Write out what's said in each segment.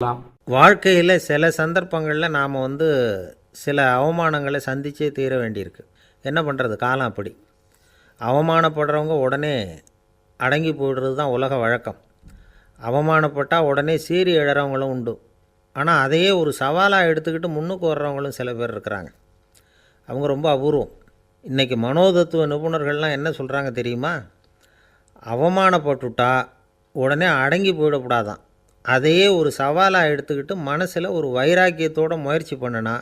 வாழ்க்கையில் சில சந்தர்ப்பங்களில் நாம் சில அவமானங்களை சந்தித்தே தீர வேண்டியிருக்கு. என்ன பண்ணுறது, காலம் அப்படி. அவமானப்படுறவங்க உடனே அடங்கி போய்டுறது தான் உலக வழக்கம். அவமானப்பட்டால் உடனே சீறி எழறவங்களும் உண்டு. ஆனால் அதையே ஒரு சவாலாக எடுத்துக்கிட்டு முன்னுக்கு வர்றவங்களும் சில பேர் இருக்கிறாங்க. அவங்க ரொம்ப அபூர்வம். இன்றைக்கி மனோதத்துவ நிபுணர்கள்லாம் என்ன சொல்கிறாங்க தெரியுமா? அவமானப்பட்டுட்டா உடனே அடங்கி போயிடக்கூடாதான். அதையே ஒரு சவாலாக எடுத்துக்கிட்டு மனசில் ஒரு வைராக்கியத்தோடு முயற்சி பண்ணினா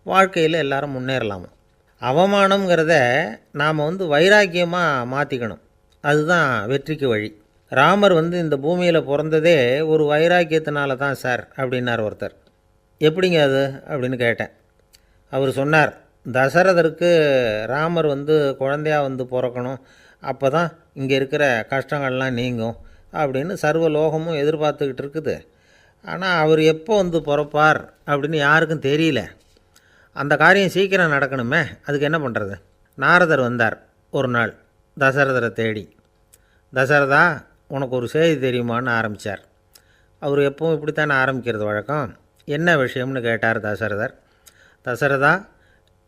வாழ்க்கையில் எல்லோரும் முன்னேறலாமா. அவமானங்கிறத நாம் வைராக்கியமாக மாற்றிக்கணும். அதுதான் வெற்றிக்கு வழி. ராமர் இந்த பூமியில் பிறந்ததே ஒரு வைராக்கியத்தினால தான் சார் அப்படின்னார் ஒருத்தர். எப்படிங்க அது அப்படின்னு கேட்டேன். அவர் சொன்னார், தசரதருக்கு ராமர் குழந்தையாக பிறக்கணும், அப்போ தான் இங்கே இருக்கிற கஷ்டங்கள்லாம் நீங்கும் அப்படின்னு சர்வ லோகமும் எதிர்பார்த்துக்கிட்டு இருக்குது. ஆனால் அவர் எப்போ பிறப்பார் அப்படின்னு யாருக்கும் தெரியல. அந்த காரியம் சீக்கிரம் நடக்கணுமே, அதுக்கு என்ன பண்ணுறது? நாரதர் வந்தார் ஒரு நாள் தசரதரை தேடி. தசரதா, உனக்கு ஒரு செய்தி தெரியுமான்னு ஆரம்பித்தார். அவர் எப்பவும் இப்படித்தானே ஆரம்பிக்கிறது வழக்கம். என்ன விஷயம்னு கேட்டார் தசரதர். தசரதா,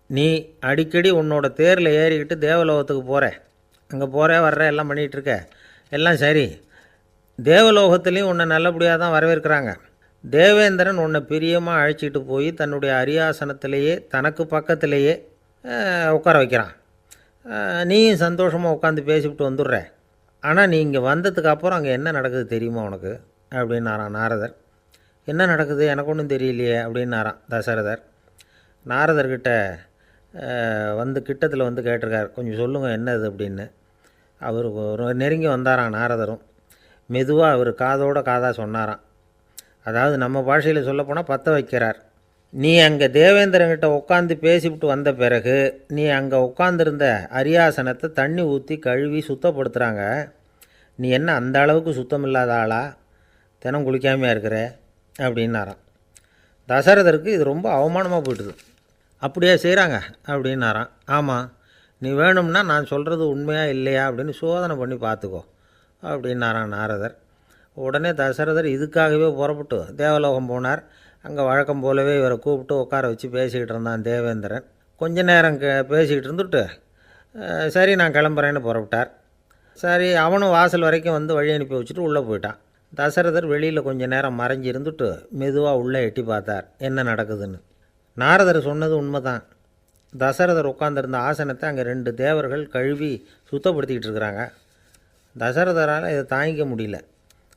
நீ அடிக்கடி உன்னோட தேரில் ஏறிக்கிட்டு தேவலோகத்துக்கு போகிற, அங்கே போகிற வர்ற எல்லாம் பண்ணிகிட்ருக்க, எல்லாம் சரி. தேவலோகத்துலேயும் உன்னை நல்லபடியாக தான் வரவேற்கிறாங்க. தேவேந்திரன் உன்னை பிரியமாக அழைச்சிட்டு போய் தன்னுடைய அரியாசனத்திலேயே தனக்கு பக்கத்திலேயே உட்கார வைக்கிறான். நீயும் சந்தோஷமாக உட்காந்து பேசிவிட்டு வந்துடுற. ஆனால் நீ இங்கே வந்ததுக்கு அப்புறம் அங்கே என்ன நடக்குது தெரியுமா உனக்கு அப்படின்னாரான் நாரதர். என்ன நடக்குது எனக்கு ஒன்றும் தெரியலையே அப்படின்னாரான் தசரதர். நாரதர்கிட்ட கிட்டத்தில் கேட்டிருக்கார், கொஞ்சம் சொல்லுங்கள் என்னது அப்படின்னு. அவர் நெருங்கி வந்தாரான் நாரதரும். மெதுவாக அவர் காதோட காதாக சொன்னாராம். அதாவது நம்ம பாஷையில் சொல்லப்போனால் பற்ற வைக்கிறார். நீ அங்கே தேவேந்திரங்கிட்ட உட்காந்து பேசிவிட்டு வந்த பிறகு நீ அங்கே உட்காந்துருந்த அரியாசனத்தை தண்ணி ஊற்றி கழுவி சுத்தப்படுத்துகிறாங்க. நீ என்ன அந்த அளவுக்கு சுத்தம் இல்லாத ஆளா, தினம் குளிக்காமையாக இருக்கிற அப்படின்னாராம். தசரதருக்கு இது ரொம்ப அவமானமாக போயிட்டுது. அப்படியே செய்கிறாங்க அப்படின்னாராம். ஆமாம், நீ வேணும்னா நான் சொல்கிறது உண்மையாக இல்லையா அப்படின்னு சோதனை பண்ணி பார்த்துக்கோ அப்படின்னாரான் நாரதர். உடனே தசரதர் இதுக்காகவே புறப்பட்டு தேவலோகம் போனார். அங்கே வழக்கம் போலவே இவரை கூப்பிட்டு உட்கார வச்சு பேசிக்கிட்டு இருந்தான் தேவேந்திரன். கொஞ்ச நேரம் பேசிக்கிட்டு இருந்துட்டு சரி நான் கிளம்புறேன்னு புறப்பட்டார். சரி, அவனும் வாசல் வரைக்கும் வழி அனுப்பி வச்சுட்டு உள்ளே போயிட்டான். தசரதர் வெளியில் கொஞ்சம் நேரம் மறைஞ்சி இருந்துட்டு மெதுவாக உள்ளே எட்டி பார்த்தார் என்ன நடக்குதுன்னு. நாரதர் சொன்னது உண்மை தான். தசரதர் உட்காந்துருந்த ஆசனத்தை அங்கே 2 தேவர்கள் கழுவி சுத்தப்படுத்திக்கிட்டு இருக்கிறாங்க. தசரதரால் இதை தாங்கிக்க முடியல.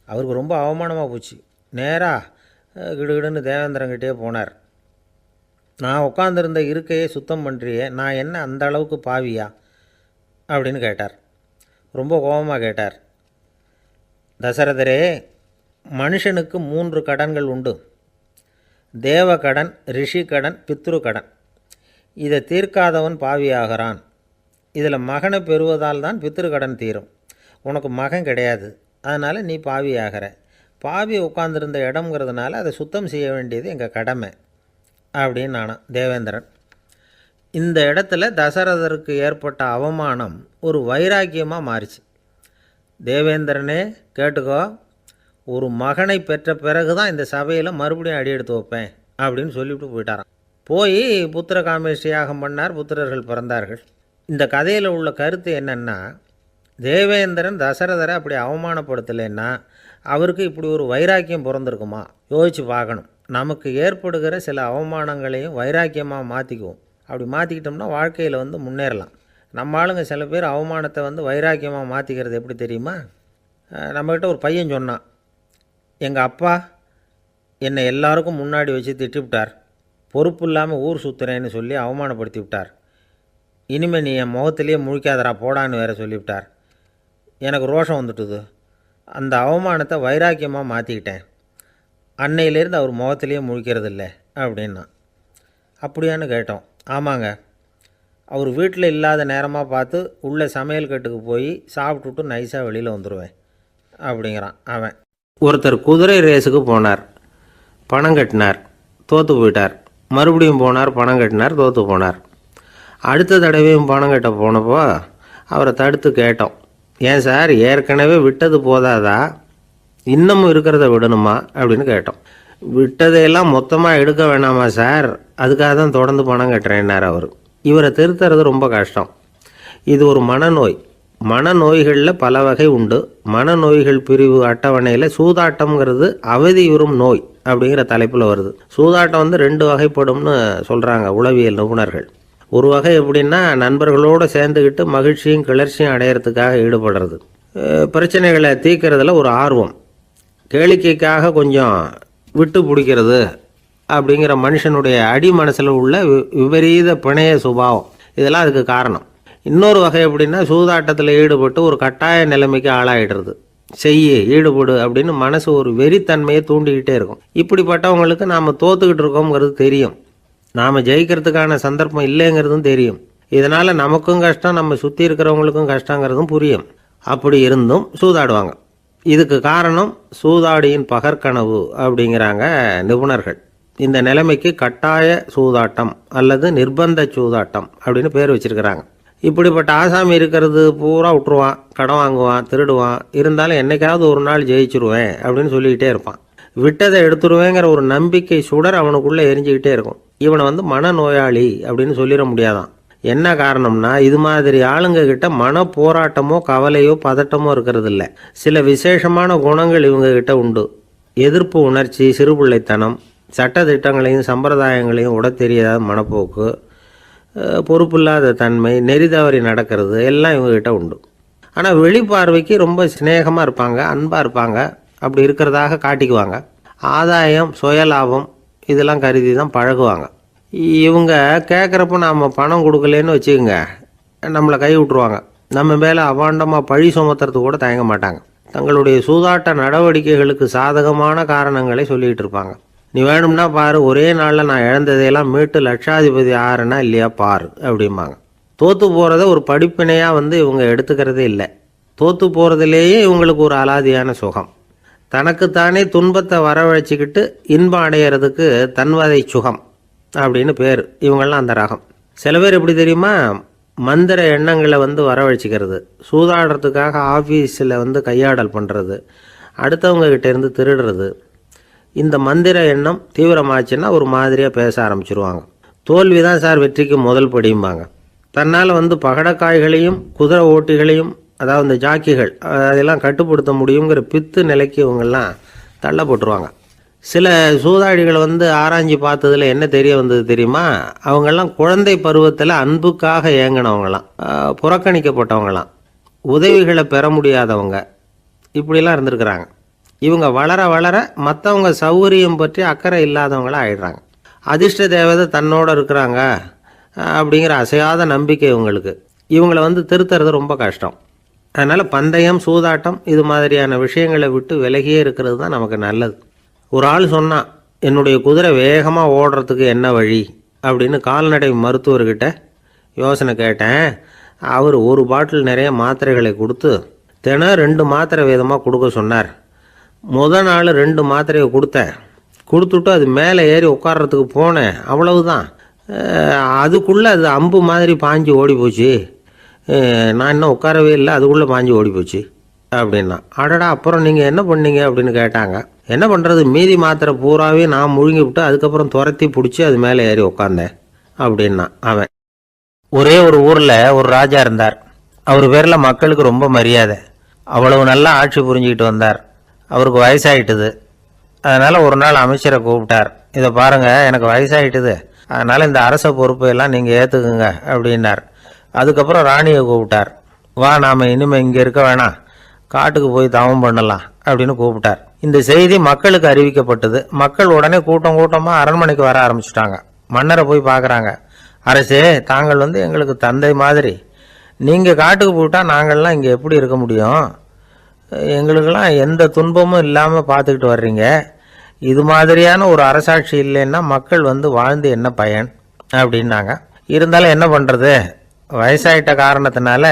அவருக்கு ரொம்ப அவமானமாக போச்சு. நேராக கிடுகிடுன்னு தேவேந்திரங்கிட்டே போனார். நான் உட்காந்துருந்த இருக்கையை சுத்தம் பண்ணுறியே, நான் என்ன அந்த அளவுக்கு பாவியா அப்படின்னு கேட்டார். ரொம்ப கோபமாக கேட்டார். தசரதரே, மனுஷனுக்கு 3 கடன்கள் உண்டு. தேவ கடன், ரிஷி கடன், பித்ரு கடன். இதை தீர்க்காதவன் பாவியாகிறான். இதில் மகனை பெறுவதால் தான் பித்ரு கடன் தீரும். உனக்கு மகன் கிடையாது, அதனால் நீ பாவி ஆகிற. பாவி உட்காந்துருந்த இடம்ங்கிறதுனால அதை சுத்தம் செய்ய வேண்டியது எங்கள் கடமை அப்படின்னு நானான் தேவேந்திரன். இந்த இடத்துல தசரதருக்கு ஏற்பட்ட அவமானம் ஒரு வைராக்கியமாக மாறிச்சு. தேவேந்திரனே கேட்டுக்கோ, ஒரு மகனை பெற்ற பிறகு தான் இந்த சபையில் மறுபடியும் அடி எடுத்து வைப்பேன் அப்படின்னு சொல்லிவிட்டு போயிட்டாரான். போய் புத்திர காமேஷ்டி யாகம் பண்ணார். புத்திரர்கள் பிறந்தார்கள். இந்த கதையில் உள்ள கருத்து என்னென்னா, தேவேந்திரன் தசரதரை அப்படி அவமானப்படுத்தலைன்னா அவருக்கு இப்படி ஒரு வைராக்கியம் பிறந்திருக்குமா? யோசித்து பார்க்கணும். நமக்கு ஏற்படுகிற சில அவமானங்களையும் வைராக்கியமாக மாற்றிக்குவோம். அப்படி மாற்றிக்கிட்டோம்னா வாழ்க்கையில் முன்னேறலாம். நம்ம ஆளுங்க சில பேர் அவமானத்தை வைராக்கியமாக மாற்றிக்கிறது எப்படி தெரியுமா? நம்மக்கிட்ட ஒரு பையன் சொன்னான், எங்கள் அப்பா என்னை எல்லாருக்கும் முன்னாடி வச்சு திட்டிவிட்டார், பொறுப்பு இல்லாமல் ஊர் சுற்றுறேன்னு சொல்லி அவமானப்படுத்தி விட்டார். இனிமேல் நீ என் முகத்திலேயே முழிக்காதரா போடான்னு வேறு சொல்லிவிட்டார். எனக்கு ரோஷம் வந்துட்டுது. அந்த அவமானத்தை வைராக்கியமாக மாற்றிக்கிட்டேன். அன்னையிலேருந்து அவர் முகத்திலேயே முழிக்கிறதில்ல அப்படின்னா. அப்படியான்னு கேட்டோம். ஆமாங்க, அவர் வீட்டில் இல்லாத நேரமாக பார்த்து உள்ள சமையல் கட்டுக்கு போய் சாப்பிட்டுட்டு நைஸாக வெளியில் வந்துடுவேன் அப்படிங்கிறான் அவன். ஒருத்தர் குதிரை ரேஸுக்கு போனார், பணம் கட்டினார், தோற்று போயிட்டார். மறுபடியும் போனார், பணம் கட்டினார், தோற்று போனார். அடுத்த தடவையும் பணம் கட்ட போனப்போ அவரை தடுத்து கேட்டோம், ஏன் சார் ஏற்கனவே விட்டது போதாதா, இன்னமும் இருக்கிறத விடணுமா அப்படின்னு கேட்டோம். விட்டதையெல்லாம் மொத்தமாக எடுக்க வேணாமா சார், அதுக்காக தான் தொடர்ந்து பணம் கட்டுறேன்னார் அவர். இவரை திருத்துறது ரொம்ப கஷ்டம். இது ஒரு மனநோய். மனநோய்களில் பல வகை உண்டு. மனநோய்கள் பிரிவு அட்டவணையில் சூதாட்டம்ங்கிறது அவதியுறும் நோய் அப்படிங்கிற தலைப்பில் வருது. சூதாட்டம் 2 வகைப்படும்னு சொல்கிறாங்க உளவியல் நிபுணர்கள். ஒரு வகை எப்படின்னா, நண்பர்களோடு சேர்ந்துக்கிட்டு மகிழ்ச்சியும் கிளர்ச்சியும் அடையிறதுக்காக ஈடுபடுறது. பிரச்சனைகளை தீர்க்கறதுல ஒரு ஆர்வம், கேளிக்கைக்காக கொஞ்சம் விட்டு பிடிக்கிறது அப்படிங்கிற மனுஷனுடைய அடி மனசில் உள்ள விபரீத பிணைய சுபாவம், இதெல்லாம் அதுக்கு காரணம். இன்னொரு வகை எப்படின்னா, சூதாட்டத்தில் ஈடுபட்டு ஒரு கட்டாய நிலைமைக்கு ஆளாயிடுறது. ஈடுபடு அப்படின்னு மனசு ஒரு வெறித்தன்மையை தூண்டிக்கிட்டே இருக்கும். இப்படிப்பட்டவங்களுக்கு நாம் தோத்துக்கிட்டு இருக்கோங்கிறது தெரியும், நாம் ஜெயிக்கிறதுக்கான சந்தர்ப்பம் இல்லைங்கிறதும் தெரியும். இதனால் நமக்கும் கஷ்டம், நம்ம சுற்றி இருக்கிறவங்களுக்கும் கஷ்டங்கிறதும் புரியும். அப்படி இருந்தும் சூதாடுவாங்க. இதுக்கு காரணம் சூதாடியின் பகற்கனவு அப்படிங்கிறாங்க நிபுணர்கள். இந்த நிலைமைக்கு கட்டாய சூதாட்டம் அல்லது நிர்பந்த சூதாட்டம் அப்படின்னு பேர் வச்சிருக்கிறாங்க. இப்படிப்பட்ட ஆசாமி இருக்கிறது பூரா விட்டுருவான், கடன் வாங்குவான், திருடுவான். இருந்தாலும் என்னைக்காவது ஒரு நாள் ஜெயிச்சிருவேன் அப்படின்னு சொல்லிக்கிட்டே இருப்பான். விட்டதை எடுத்துருவேங்கிற ஒரு நம்பிக்கை சுடர் அவனுக்குள்ளே எரிஞ்சிக்கிட்டே இருக்கும். இவனை மனநோயாளி அப்படின்னு சொல்லிட முடியாதான். என்ன காரணம்னா, இது மாதிரி ஆளுங்க கிட்ட மன போராட்டமோ கவலையோ பதட்டமோ இருக்கிறது இல்லை. சில விசேஷமான குணங்கள் இவங்க கிட்ட உண்டு. எதிர்ப்பு உணர்ச்சி, சிறுபிள்ளைத்தனம், சட்ட திட்டங்களையும் சம்பிரதாயங்களையும் உட தெரியாத மனப்போக்கு, பொறுப்பில்லாத தன்மை, நெறி தவறி நடக்கிறது எல்லாம் இவங்ககிட்ட உண்டு. ஆனால் வெளிப்பார்வைக்கு ரொம்ப சிநேகமாக இருப்பாங்க, அன்பாக இருப்பாங்க. அப்படி இருக்கிறதாக காட்டிக்குவாங்க. ஆதாயம், சுயலாபம் இதெல்லாம் கருதி தான் பழகுவாங்க. இவங்க கேட்குறப்ப நாம் பணம் கொடுக்கலன்னு வச்சுக்கோங்க, நம்மளை கை விட்டுருவாங்க. நம்ம மேலே அபாண்டமாக பழி சுமத்துறது கூட தயங்க மாட்டாங்க. தங்களுடைய சூதாட்ட நடவடிக்கைகளுக்கு சாதகமான காரணங்களை சொல்லிகிட்டு இருப்பாங்க. நீ வேணும்னா பாரு, ஒரே நாளில் நான் இழந்ததையெல்லாம் மீட்டு லட்சாதிபதி ஆறேன்னா இல்லையா பாரு அப்படிம்பாங்க. தோற்று போகிறத ஒரு படிப்பினையாக இவங்க எடுத்துக்கிறதே இல்லை. தோற்று போகிறதுலேயே இவங்களுக்கு ஒரு அலாதியான சுகம். தனக்குத்தானே துன்பத்தை வரவழைச்சிக்கிட்டு இன்பம் அடையிறதுக்கு தன்வதை சுகம் அப்படின்னு பேர். இவங்கெல்லாம் அந்த ரகம். சில பேர் எப்படி தெரியுமா, மந்திர எண்ணங்களை வரவழைச்சிக்கிறது, சூதாடுறதுக்காக ஆஃபீஸில் கையாடல் பண்ணுறது, அடுத்தவங்க கிட்டேருந்து திருடுறது. இந்த மந்திர எண்ணம் தீவிரமாச்சுன்னா ஒரு மாதிரியாக பேச ஆரம்பிச்சிருவாங்க. தோல்வி தான் சார் வெற்றிக்கு முதல் படியும்பாங்க. தன்னால் பகடக்காய்களையும் குதிரை ஓட்டிகளையும், அதாவது இந்த ஜாக்கிகள், அதெல்லாம் கட்டுப்படுத்த முடியுங்கிற பித்து நிலைக்கு இவங்கெல்லாம் தள்ளப்பட்டுருவாங்க. சில சூதாடிகளை ஆராய்ச்சி பார்த்ததில் என்ன தெரிய வந்தது தெரியுமா, அவங்கெல்லாம் குழந்தை பருவத்தில் அன்புக்காக ஏங்கினவங்களாம், புறக்கணிக்கப்பட்டவங்களாம், உதவிகளை பெற முடியாதவங்க, இப்படிலாம் இருந்திருக்கிறாங்க. இவங்க வளர வளர மற்றவங்க சௌகரியம் பற்றி அக்கறை இல்லாதவங்களாக ஆயிடுறாங்க. அதிர்ஷ்ட தேவதை தன்னோடு இருக்கிறாங்க அப்படிங்கிற அசையாத நம்பிக்கை இவங்களுக்கு. இவங்களை திருத்துறது ரொம்ப கஷ்டம். அதனால் பந்தயம், சூதாட்டம் இது மாதிரியான விஷயங்களை விட்டு விலகியே இருக்கிறது தான் நமக்கு நல்லது. ஒரு ஆள் சொன்னான், என்னுடைய குதிரை வேகமாக ஓடுறதுக்கு என்ன வழி அப்படின்னு கால்நடை மருத்துவர்கிட்ட யோசனை கேட்டேன். அவர் ஒரு பாட்டில் நிறைய மாத்திரைகளை கொடுத்து தினம் 2 மாத்திரை விதமாக கொடுக்க சொன்னார். முதல் நாள் 2 மாத்திரையை கொடுத்துட்டு அது மேலே ஏறி உட்கார்றதுக்கு போனேன். அவ்வளவுதான். அதுக்குள்ளே அது அம்பு மாதிரி பாஞ்சு ஓடி போச்சு. நான் இன்னும் உட்காரவே இல்லை, அதுக்குள்ளே பாஞ்சு ஓடி போச்சு அப்படின்னா. அடடா, அப்புறம் நீங்கள் என்ன பண்ணீங்க அப்படின்னு கேட்டாங்க. என்ன பண்ணுறது, மீதி மாத்திரை பூராவே நான் முழுங்கி விட்டு அதுக்கப்புறம் துரத்தி பிடிச்சி அது மேலே ஏறி உட்காந்தேன் அப்படின்னா அவன். ஒரே ஒரு ஊரில் ஒரு ராஜா இருந்தார். அவர் பேரில் மக்களுக்கு ரொம்ப மரியாதை. அவ்வளவு நல்லா ஆட்சி புரிஞ்சுக்கிட்டு வந்தார். அவருக்கு வயசாயிட்டுது. அதனால் ஒரு நாள் அமைச்சரை கூப்பிட்டார். இதை பாருங்கள், எனக்கு வயசாயிட்டுது, அதனால் இந்த அரச பொறுப்பையெல்லாம் நீங்கள் ஏற்றுக்குங்க அப்படின்னார். அதுக்கப்புறம் ராணியை கூப்பிட்டார். வா, நாம் இனிமேல் இங்கே இருக்க வேணாம், காட்டுக்கு போய் தவம் பண்ணலாம் அப்படின்னு கூப்பிட்டார். இந்த செய்தி மக்களுக்கு அறிவிக்கப்பட்டது. மக்கள் உடனே கூட்டமாக அரண்மனைக்கு வர ஆரம்பிச்சிட்டாங்க. மன்னரை போய் பார்க்குறாங்க. அரசே, தாங்கள் எங்களுக்கு தந்தை மாதிரி. நீங்கள் காட்டுக்கு போயிட்டால் நாங்கள்லாம் இங்கே எப்படி இருக்க முடியும்? எங்களுக்கெல்லாம் எந்த துன்பமும் இல்லாமல் பார்த்துக்கிட்டு வர்றீங்க. இது மாதிரியான ஒரு அரசாட்சி இல்லைன்னா மக்கள் வாழ்ந்து என்ன பயன் அப்படின்னாங்க. இருந்தாலும் என்ன பண்ணுறது, வயசாயிட்ட காரணத்தினால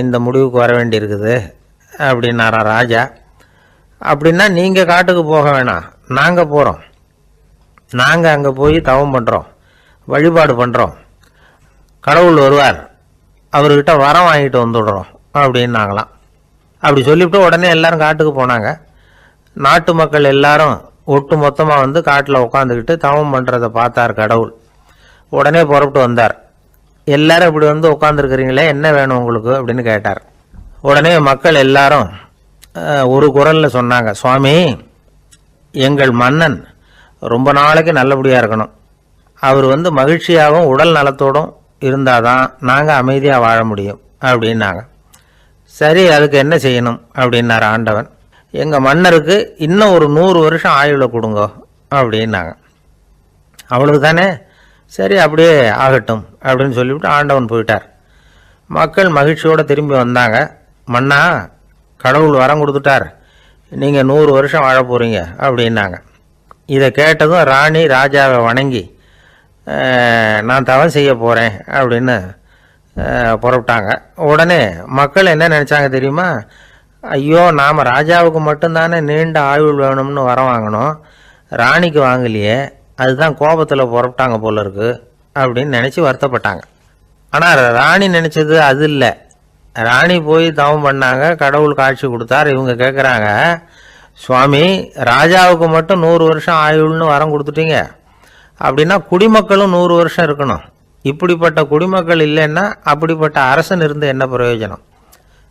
இந்த முடிவுக்கு வர வேண்டியிருக்குது அப்படின்னாரா ராஜா. அப்படின்னா நீங்கள் காட்டுக்கு போக வேணாம், நாங்கள் போகிறோம். நாங்கள் அங்கே போய் தவம் பண்ணுறோம், வழிபாடு பண்ணுறோம். கடவுள் வருவார், அவர்கிட்ட வரம் வாங்கிட்டு வந்துடுறோம் அப்படின்னாங்களாம். அப்படி சொல்லிவிட்டு உடனே எல்லாரும் காட்டுக்கு போனாங்க. நாட்டு மக்கள் எல்லாரும் ஒட்டு மொத்தமாக வந்து காட்டில் உட்காந்துக்கிட்டு தவம் பண்ணுறதை பார்த்தார் கடவுள். உடனே புறப்பட்டு வந்தார். எல்லாரும் இப்படி வந்து உட்காந்துருக்கிறீங்களே, என்ன வேணும் உங்களுக்கு அப்படின்னு கேட்டார். உடனே மக்கள் எல்லாரும் ஒரு குரலில் சொன்னாங்க, சுவாமி, எங்கள் மன்னன் ரொம்ப நாளைக்கு நல்லபடியாக இருக்கணும். அவர் வந்து மகிழ்ச்சியாகவும் உடல் நலத்தோடும் இருந்தால் தான் நாங்கள் அமைதியாக வாழ முடியும் அப்படின்னாங்க. சரி, அதுக்கு என்ன செய்யணும் அப்படின்னார் ஆண்டவன். எங்கள் மன்னருக்கு இன்னும் ஒரு 100 வருஷம் ஆயுளை கொடுங்க அப்படின்னாங்க. அவ்வளவு தானே, சரி அப்படியே ஆகட்டும் அப்படின்னு சொல்லிவிட்டு ஆண்டவன் போயிட்டார். மக்கள் மகிழ்ச்சியோடு திரும்பி வந்தாங்க. மன்னா, கடவுள் வரம் கொடுத்துட்டார், நீங்கள் 100 வருஷம் வாழ போகிறீங்க அப்படின்னாங்க. இதை கேட்டதும் ராணி ராஜாவை வணங்கி, நான் தவம் செய்ய போகிறேன் அப்படின்னு புறப்பட்டாங்க. உடனே மக்கள் என்ன நினச்சாங்க தெரியுமா? ஐயோ, நாம் ராஜாவுக்கு மட்டும்தானே நீண்ட ஆயுள் வேணும்னு வரம் வாங்கினோம், ராணிக்கு வாங்கலையே, அதுதான் கோபத்தில் புறப்பட்டாங்க போல இருக்கு அப்படின்னு நினச்சி வருத்தப்பட்டாங்க. ஆனால் ராணி நினச்சது அது இல்லை. ராணி போய் தவம் பண்ணாங்க, கடவுள் காட்சி கொடுத்தார். இவங்க கேட்குறாங்க, சுவாமி, ராஜாவுக்கு மட்டும் 100 வருஷம் ஆயுள்னு வரம் கொடுத்துட்டீங்க, அப்படின்னா குடிமக்களும் 100 வருஷம் இருக்கணும். இப்படிப்பட்ட குடிமக்கள் இல்லைன்னா அப்படிப்பட்ட அரசன் இருந்து என்ன பிரயோஜனம்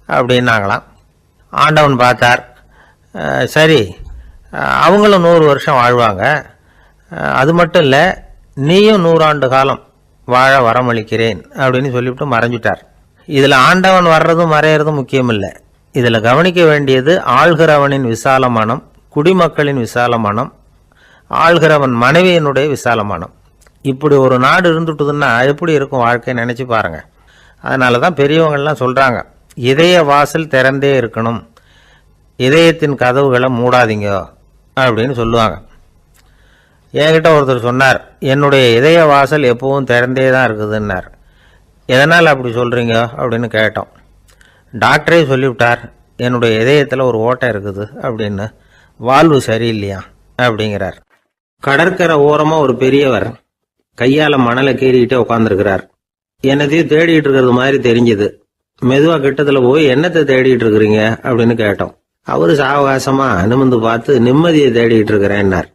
அப்படின்னாங்களாம். ஆண்டவன் பார்த்தார், சரி அவங்களும் 100 வருஷம் வாழ்வாங்க, அது மட்டும் இல்லை, நீயும் 100 ஆண்டு காலம் வாழ வரமளிக்கிறேன் அப்படின்னு சொல்லிவிட்டு மறைஞ்சிட்டார். இதில் ஆண்டவன் வர்றதும் மறையிறதும் முக்கியம் இல்லை. இதில் கவனிக்க வேண்டியது ஆள்கிறவனின் விசால மனம், குடிமக்களின் விசால மனம், ஆள்கிறவன் மனைவியினுடைய விசால மனம். இப்படி ஒரு நாடு இருந்துட்டுதுன்னா எப்படி இருக்கும் வாழ்க்கை நினச்சி பாருங்கள். அதனால தான் பெரியவங்கள்லாம் சொல்கிறாங்க, இதய வாசல் திறந்தே இருக்கணும், இதயத்தின் கதவுகளை மூடாதீங்க அப்படின்னு சொல்லுவாங்க. என்கிட்ட ஒருத்தர் சொன்னார், என்னுடைய இதய வாசல் எப்பவும் திறந்தே தான் இருக்குதுன்னார். எதனால் அப்படி சொல்கிறீங்க அப்படின்னு கேட்டோம். டாக்டரே சொல்லிவிட்டார், என்னுடைய இதயத்தில் ஒரு ஓட்டை இருக்குது அப்படின்னு, வால்வு சரியில்லையா அப்படிங்கிறார். கடற்கரை ஓரமாக ஒரு பெரியவர் கையால் மணலை கீறிக்கிட்டே உட்காந்துருக்கிறார். என்னத்தையும் தேடிட்டு இருக்கிறது மாதிரி தெரிஞ்சுது. மெதுவாக கிட்டத்தில் போய், என்னத்தை தேடிட்டு இருக்கிறீங்க அப்படின்னு கேட்டோம். அவரு சாவகாசமாக நிமிர்ந்து பார்த்து, நிம்மதியை தேடிட்டு இருக்கிறேன்னார்.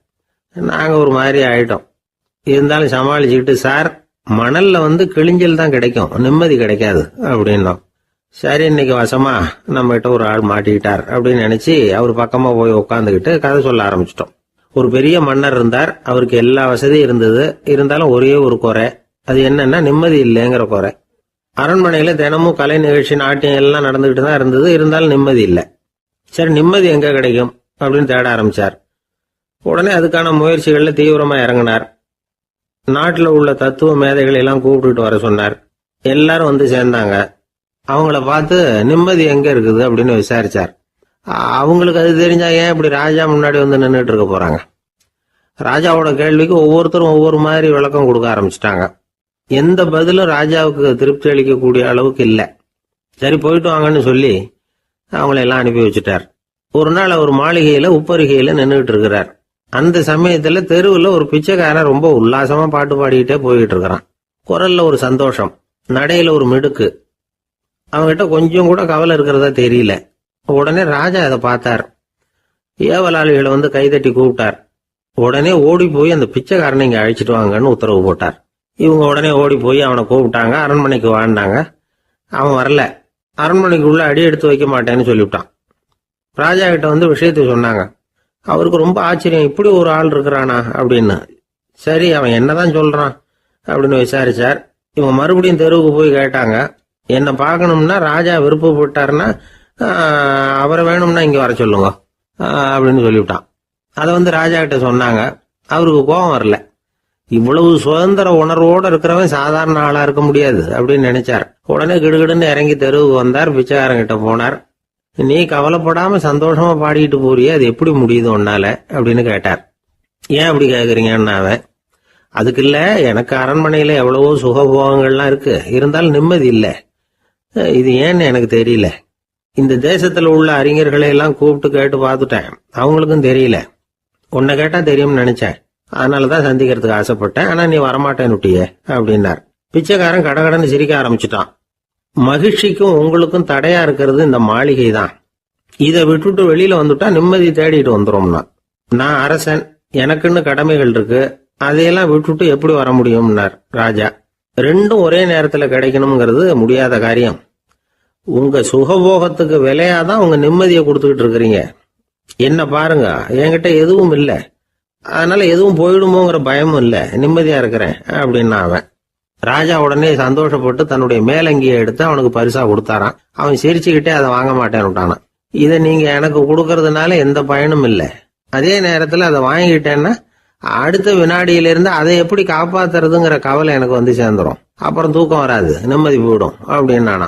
நாங்கள் ஒரு மாதிரி ஆயிட்டோம். இருந்தாலும் சமாளிச்சுக்கிட்டு, சார், மணல்ல வந்து கிழிஞ்சல் தான் கிடைக்கும், நிம்மதி கிடைக்காது அப்படின்னோம். சரி, இன்னைக்கு வசமா நம்ம கிட்ட ஒரு ஆள் மாட்டிக்கிட்டார் அப்படின்னு நினைச்சு அவர் பக்கமா போய் உட்காந்துக்கிட்டு கதை சொல்ல ஆரம்பிச்சிட்டோம். ஒரு பெரிய மன்னர் இருந்தார், அவருக்கு எல்லா வசதியும் இருந்தது. இருந்தாலும் ஒரே ஒரு குறை, அது என்னன்னா நிம்மதி இல்லைங்கிற குறை. அரண்மனையில தினமும் கலை நிகழ்ச்சி, நாட்டியம் எல்லாம் நடந்துகிட்டு தான் இருந்தது. இருந்தாலும் நிம்மதி இல்லை. சரி, நிம்மதி எங்க கிடைக்கும் அப்படின்னு தேட ஆரம்பிச்சார். உடனே அதுக்கான முயற்சிகள்ல தீவிரமா இறங்கினார். நாட்டில் உள்ள தத்துவ மேதைகளை எல்லாம் கூப்பிட்டுட்டு வர சொன்னார். எல்லாரும் வந்து சேர்ந்தாங்க. அவங்கள பார்த்து, நிம்மதி எங்க இருக்குது அப்படின்னு விசாரிச்சார். அவங்களுக்கு அது தெரிஞ்சா ஏன் இப்படி ராஜா முன்னாடி வந்து நின்றுட்டு இருக்க போறாங்க? ராஜாவோட கேள்விக்கு ஒவ்வொருத்தரும் ஒவ்வொரு மாதிரி விளக்கம் கொடுக்க ஆரம்பிச்சிட்டாங்க. எந்த பதிலும் ராஜாவுக்கு திருப்தி அளிக்கக்கூடிய அளவுக்கு இல்லை. சரி, போயிட்டு வாங்கன்னு சொல்லி அவங்கள எல்லாம் அனுப்பி வச்சுட்டார். ஒரு நாள் அவர் மாளிகையில உப்பரிகையில நின்றுட்டு இருக்கிறார். அந்த சமயத்துல தெருவில் ஒரு பிச்சைக்காரன் ரொம்ப உல்லாசமா பாட்டு பாடிக்கிட்டே போயிட்டு இருக்கிறான். குரல்ல ஒரு சந்தோஷம், நடையில ஒரு மிடுக்கு. அவங்ககிட்ட கொஞ்சம் கூட கவலை இருக்கிறதா தெரியல. உடனே ராஜா அதை பார்த்தார். ஏவலாளிகளை வந்து கைதட்டி கூப்பிட்டார். உடனே ஓடி போய் அந்த பிச்சைக்காரனை இங்க அழைச்சிட்டு வாங்கன்னு உத்தரவு போட்டார். இவங்க உடனே ஓடி போய் அவனை கூப்பிட்டாங்க. அரண்மனைக்கு வாழ்ந்தாங்க. அவன் வரல. அரண்மனைக்குள்ள அடி எடுத்து வைக்க மாட்டேன்னு சொல்லிவிட்டான். ராஜா கிட்ட வந்து விஷயத்தை சொன்னாங்க. அவருக்கு ரொம்ப ஆச்சரியம், இப்படி ஒரு ஆள் இருக்கிறானா அப்படின்னு. சரி, அவன் என்னதான் சொல்றான் அப்படின்னு விசாரிச்சார். இவங்க மறுபடியும் தெருவுக்கு போய் கேட்டாங்க. என்னை பார்க்கணும்னா ராஜா விருப்பப்பட்டாருன்னா அவரை வேணும்னா இங்க வர சொல்லுங்க அப்படின்னு சொல்லிவிட்டான். அதை வந்து ராஜா கிட்ட சொன்னாங்க. அவருக்கு கோபம் வரல. இவ்வளவு சுதந்திர உணர்வோடு இருக்கிறவன் சாதாரண ஆளா இருக்க முடியாது அப்படின்னு நினைச்சார். உடனே கிடுகிடுன்னு இறங்கி தெருவுக்கு வந்தார். பிச்சைக்காரங்கிட்ட போனார். நீ கவலைப்படாம சந்தோஷமா பாடிக்கிட்டு போறியே, அது எப்படி முடியுது உன்னால அப்படின்னு கேட்டார். ஏன் அப்படி கேக்குறீங்கன்னு அவன், அதுக்கு இல்ல, எனக்கு அரண்மனையில எவ்வளவோ சுகபோகங்கள்லாம் இருக்கு, இருந்தாலும் நிம்மதி இல்லை. இது ஏன்னு எனக்கு தெரியல. இந்த தேசத்துல உள்ள அறிஞர்களை எல்லாம் கூப்பிட்டு கேட்டு பார்த்துட்டேன், அவங்களுக்கும் தெரியல. உன்னை கேட்டா தெரியும்னு நினைச்சேன், அதனாலதான் சந்திக்கிறதுக்கு ஆசைப்பட்டேன். ஆனா நீ வரமாட்டேன்னுட்டியே அப்படின்னார். பிச்சைக்காரன் கடகடன்னு சிரிக்க ஆரம்பிச்சுட்டான். மகிழ்ச்சிக்கும் உங்களுக்கும் தடையா இருக்கிறது இந்த மாளிகை தான். இதை விட்டுட்டு வெளியில வந்துட்டா நிம்மதி தேடிட்டு வந்துடும்னா. நான் அரசன், எனக்குன்னு கடமைகள் இருக்கு, அதையெல்லாம் விட்டுட்டு எப்படி வர முடியும்னார் ராஜா. ரெண்டும் ஒரே நேரத்தில் கிடைக்கணுங்கிறது முடியாத காரியம். உங்க சுகபோகத்துக்கு விலையாதான் உங்க நிம்மதியை கொடுத்துக்கிட்டு இருக்கிறீங்க. என்ன பாருங்க, என்கிட்ட எதுவும் இல்லை, அதனால எதுவும் போயிடுமோங்கிற பயமும் இல்லை, நிம்மதியா இருக்கிறேன் அப்படின்னா அவன். ராஜா உடனே சந்தோஷப்பட்டு தன்னுடைய மேலங்கியை எடுத்து அவனுக்கு பரிசா கொடுத்தாரான். அவன் சிரிச்சுக்கிட்டே அதை வாங்க மாட்டேன்னு விட்டானான். இதை நீங்க எனக்கு கொடுக்கறதுனால எந்த பயனும் இல்லை, அதே நேரத்தில் அதை வாங்கிட்டேன்னா அடுத்த வினாடியிலிருந்து அதை எப்படி காப்பாத்துறதுங்கிற கவலை எனக்கு வந்து சேர்ந்துடும், அப்புறம் தூக்கம் வராது, நிம்மதி போயிடும் அப்படின்னானா.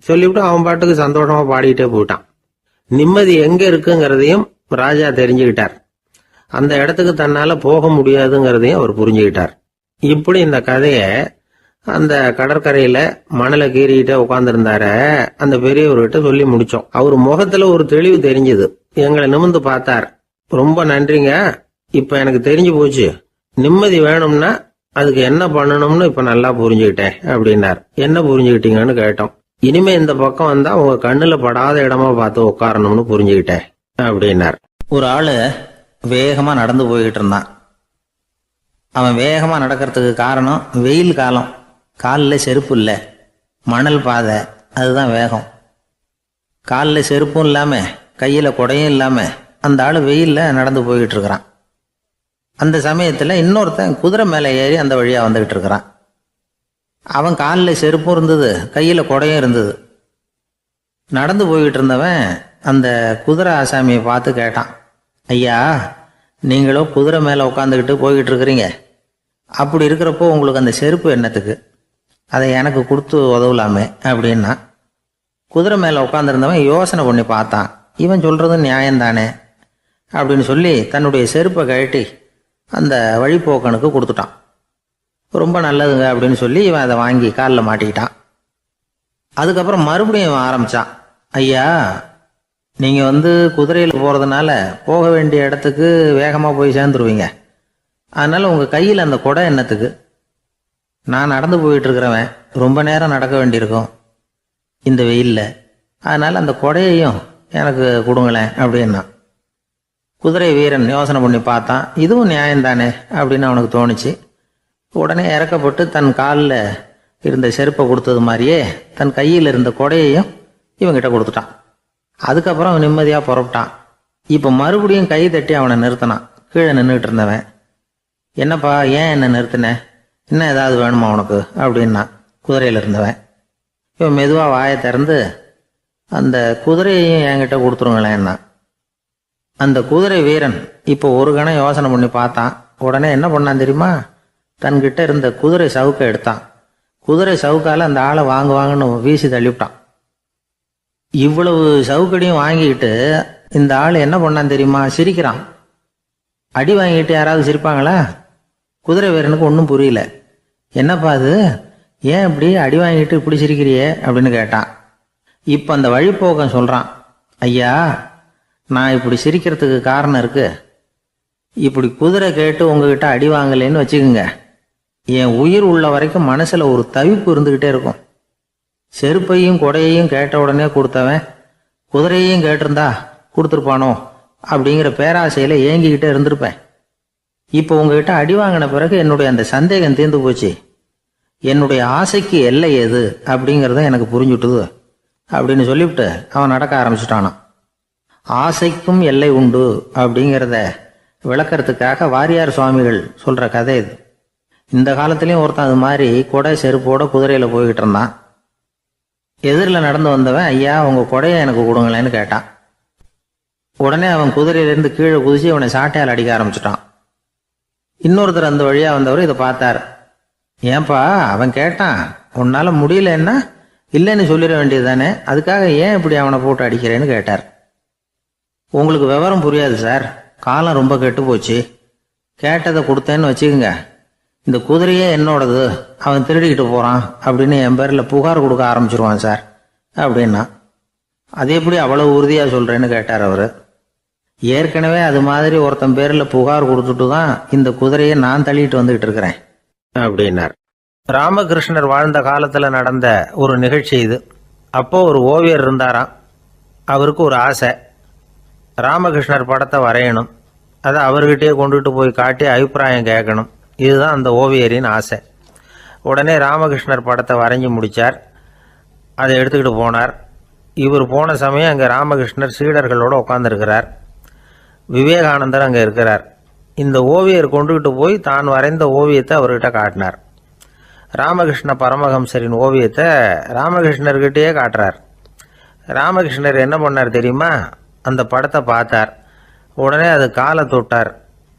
சொல்லிவிட்டு அவன் பாட்டுக்கு சந்தோஷமா பாடிக்கிட்டே போயிட்டான். நிம்மதி எங்க இருக்குங்கிறதையும் ராஜா தெரிஞ்சுக்கிட்டார். அந்த இடத்துக்கு தன்னால போக முடியாதுங்கிறதையும் அவர் புரிஞ்சுக்கிட்டார். இப்படி இந்த கதைய அந்த கடற்கரையில மணலை கீறிக்கிட்டே உட்காந்துருந்தார அந்த பெரியவர்கிட்ட சொல்லி முடிச்சோம். அவர் முகத்துல ஒரு தெளிவு தெரிஞ்சது. எங்களை நிமிர்ந்து பார்த்தார். ரொம்ப நன்றிங்க, இப்ப எனக்கு தெரிஞ்சு போச்சு, நிம்மதி வேணும்னா அதுக்கு என்ன பண்ணணும்னு இப்ப நல்லா புரிஞ்சுக்கிட்டேன் அப்படின்னார். என்ன புரிஞ்சுக்கிட்டீங்கன்னு கேட்டோம். இனிமே இந்த பக்கம் வந்தா உங்க கண்ணுல படாத இடமா பார்த்து உட்காரணும்னு புரிஞ்சுக்கிட்டேன் அப்படின்னார். ஒரு ஆளு வேகமா நடந்து போய்கிட்டு இருந்தான். அவன் வேகமா நடக்கிறதுக்கு காரணம் வெயில் காலம், காலில் செருப்பு இல்லை, மணல் பாதை, அதுதான் வேகம். காலில் செருப்பும் இல்லாம கையில குடையும் இல்லாம அந்த ஆளு வெயில்ல நடந்து போய்கிட்டு இருக்கிறான். அந்த சமயத்துல இன்னொருத்தன் குதிரை மேல ஏறி அந்த வழியா வந்துகிட்டு இருக்கிறான். அவன் காலில் செருப்பும் இருந்தது, கையில குடையும் இருந்தது. நடந்து போய்கிட்டு இருந்தவன் அந்த குதிரை ஆசாமியை பார்த்து கேட்டான், ஐயா, நீங்களும் குதிரை மேல உட்காந்துக்கிட்டு போய்கிட்டு இருக்கிறீங்க, அப்படி இருக்கிறப்போ உங்களுக்கு அந்த செருப்பு என்னத்துக்கு, அதை எனக்கு கொடுத்து உதவலாமே அப்படின்னா. குதிரை மேல உட்காந்துருந்தவன் யோசனை பண்ணி பார்த்தான். இவன் சொல்றது நியாயம்தானே அப்படின்னு சொல்லி தன்னுடைய செருப்பை கழட்டி அந்த வழிப்போக்கனுக்கு கொடுத்துட்டான். ரொம்ப நல்லதுங்க அப்படின்னு சொல்லி இவன் அதை வாங்கி காலில் மாட்டிக்கிட்டான். அதுக்கப்புறம் மறுபடியும் இவன் ஆரம்பிச்சான், ஐயா, நீங்க குதிரையில் போறதுனால போக வேண்டிய இடத்துக்கு வேகமா போய் சேர்ந்துருவீங்க, அதனால உங்க கையில் அந்த குடை என்னத்துக்கு, நான் நடந்து போயிட்டு இருக்கிறவன் ரொம்ப நேரம் நடக்க வேண்டியிருக்கும் இந்த வெயில்ல, அதனால அந்த குடையையும் எனக்கு கொடுங்களேன் அப்படின்னா. குதிரை வீரன் யோசனை பண்ணி பார்த்தான். இதுவும் நியாயம்தானே அப்படின்னு அவனுக்கு தோணுச்சு. உடனே இறக்கப்பட்டு தன் காலில் இருந்த செருப்பை கொடுத்தது மாதிரியே தன் கையில் இருந்த கொடையையும் இவங்கிட்ட கொடுத்துட்டான். அதுக்கப்புறம் அவன் நிம்மதியாக புறப்பட்டான். இப்போ மறுபடியும் கை தட்டி அவனை நிறுத்தினான். கீழே நின்றுட்டு இருந்தவன், என்னப்பா ஏன் என்ன நிறுத்தின, இன்னும் ஏதாவது வேணுமா உனக்கு அப்படின்னா குதிரையில் இருந்தவன். இவன் மெதுவாக வாயை திறந்து அந்த குதிரையையும் என்கிட்ட கொடுத்துருங்களேன்னா. அந்த குதிரை வீரன் இப்போ ஒரு கணம் யோசனை பண்ணி பார்த்தான். உடனே என்ன பண்ணான் தெரியுமா, தன்கிட்ட இருந்த குதிரை சவுக்கை எடுத்தான். குதிரை சவுக்கால அந்த ஆளை வாங்குவாங்கன்னு வீசி தள்ளிவிட்டான். இவ்வளவு சவுக்கடியும் வாங்கிக்கிட்டு இந்த ஆள் என்ன பண்ணான் தெரியுமா, சிரிக்கிறான். அடி வாங்கிட்டு யாராவது சிரிப்பாங்களா? குதிரை வீரனுக்கு ஒன்றும் புரியல. என்னப்பா அது, ஏன் இப்படி அடி வாங்கிட்டு இப்படி சிரிக்கிறியே அப்படின்னு கேட்டான். இப்போ அந்த வழிப்போக்கன் சொல்றான், ஐயா, நான் இப்படி சிரிக்கிறதுக்கு காரணம் இருக்கு. இப்படி குதிரை கேட்டு உங்ககிட்ட அடி வாங்கலைன்னு வச்சுக்கோங்க, என் உயிர் உள்ள வரைக்கும் மனசுல ஒரு தவிப்பு இருந்துகிட்டே இருக்கும். செருப்பையும் கொடையையும் கேட்ட உடனே கொடுத்தவன் குதிரையையும் கேட்டிருந்தா கொடுத்துருப்பானோ அப்படிங்கிற பேராசையில ஏங்கிக்கிட்டே இருந்திருப்பேன். இப்போ உங்ககிட்ட அடி வாங்கின பிறகு என்னுடைய அந்த சந்தேகம் தீர்ந்து போச்சு. என்னுடைய ஆசைக்கு எல்லை எது அப்படிங்கிறத எனக்கு புரிஞ்சுட்டுது அப்படின்னு சொல்லிவிட்டு அவன் நடக்க ஆரம்பிச்சுட்டானான். ஆசைக்கும் எல்லை உண்டு அப்படிங்கிறத விளக்கறதுக்காக வாரியார் சுவாமிகள் சொல்ற கதை இது. இந்த காலத்திலயும் ஒருத்தன் அது மாதிரி கொடை செருப்போட குதிரையில போய்கிட்டு இருந்தான். எதிரில் நடந்து வந்தவன், ஐயா, உங்க கொடையை எனக்கு கொடுங்களேன்னு கேட்டான். உடனே அவன் குதிரையிலிருந்து கீழே குதிச்சு அவனை சாட்டையால் அடிக்க ஆரம்பிச்சுட்டான். இன்னொருத்தர் அந்த வழியா வந்தவர் இதை பார்த்தார். ஏன்பா, அவன் கேட்டான், உன்னால முடியலன்னா இல்லைன்னு சொல்லிட வேண்டியது தானே, அதுக்காக ஏன் இப்படி அவனை போட்டு அடிக்கிறேன்னு கேட்டார். உங்களுக்கு விவரம் புரியாது சார், காலம் ரொம்ப கெட்டு போச்சு, கேட்டதை கொடுத்தேன்னு வச்சுக்கோங்க, இந்த குதிரையே என்னோடது, அவன் திருடிக்கிட்டு போறான் அப்படின்னு என் பேரில் புகார் கொடுக்க ஆரம்பிச்சிருவான் சார் அப்படின்னா. அது எப்படி அவ்வளவு உறுதியா சொல்றேன்னு கேட்டார் அவரு. ஏற்கனவே அது மாதிரி ஒருத்தன் பேரில் புகார் கொடுத்துட்டு தான் இந்த குதிரையை நான் தள்ளிட்டு வந்துகிட்டு இருக்கிறேன் அப்படின்னார். ராமகிருஷ்ணர் வாழ்ந்த காலத்துல நடந்த ஒரு நிகழ்ச்சி இது. அப்போ ஒரு ஓவியர் இருந்தாராம். அவருக்கு ஒரு ஆசை, ராமகிருஷ்ணர் படத்தை வரையணும். அதை அவர்கிட்டயே கொண்டுட்டு போய் காட்டி அபிப்பிராயம் கேட்கணும். இதுதான் அந்த ஓவியரின் ஆசை. உடனே ராமகிருஷ்ணர் படத்தை வரைஞ்சி முடித்தார். அதை எடுத்துக்கிட்டு போனார். இவர் போன சமயம் அங்கே ராமகிருஷ்ணர் சீடர்களோடு உட்காந்துருக்கிறார். விவேகானந்தர் அங்கே இருக்கிறார். இந்த ஓவியர் கொண்டுகிட்டு போய் தான் வரைந்த ஓவியத்தை அவர்கிட்ட காட்டினார். ராமகிருஷ்ண பரமஹம்சரின் ஓவியத்தை ராமகிருஷ்ணர்கிட்டயே காட்டுறார். ராமகிருஷ்ணர் என்ன பண்ணார் தெரியுமா? அந்த படத்தை பார்த்தார். உடனே அது காலை தொட்டார்.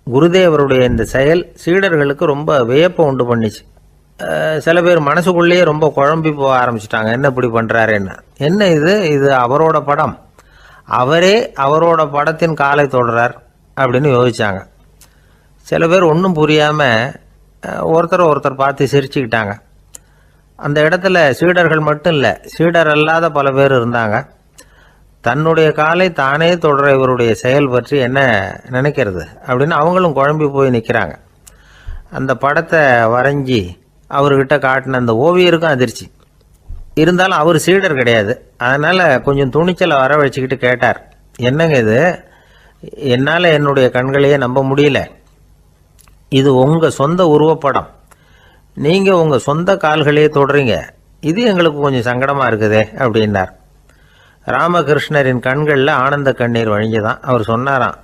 குருதேவருடைய இந்த செயல் சீடர்களுக்கு ரொம்ப வியப்பை உண்டு பண்ணிச்சு. சில பேர் மனசுக்குள்ளேயே ரொம்ப குழம்பி போக ஆரம்பிச்சிட்டாங்க. என்ன இப்படி பண்ணுறாருன்னு. என்ன இது அவரோட படம், அவரே அவரோட படத்தின் காலை தொடுறார் அப்படின்னு யோசித்தாங்க. சில பேர் ஒன்றும் புரியாமல் ஒருத்தர் பார்த்து சிரிச்சுக்கிட்டாங்க. அந்த இடத்துல சீடர்கள் மட்டும் இல்லை, சீடர் அல்லாத பல பேர் இருந்தாங்க. தன்னுடைய காலை தானே தொடர இவருடைய செயல் பற்றி என்ன நினைக்கிறது அப்படின்னு அவங்களும் குழம்பி போய் நிற்கிறாங்க. அந்த படத்தை வரைஞ்சி அவர்கிட்ட காட்டின அந்த ஓவியருக்கும் அதிர்ச்சி. இருந்தாலும் அவர் சீடர் கிடையாது. அதனால் கொஞ்சம் துணிச்சலை வர வச்சுக்கிட்டு கேட்டார், என்னங்க இது? என்னால் என்னுடைய கண்களையே நம்ப முடியல. இது உங்கள் சொந்த உருவப்படம், நீங்கள் உங்கள் சொந்த கால்களையே தொடுறீங்க. இது எங்களுக்கு கொஞ்சம் சங்கடமாக இருக்குதே அப்படின்னார். ராமகிருஷ்ணரின் கண்களில் ஆனந்த கண்ணீர் வழிஞ்சுதான். அவர் சொன்னாராம்,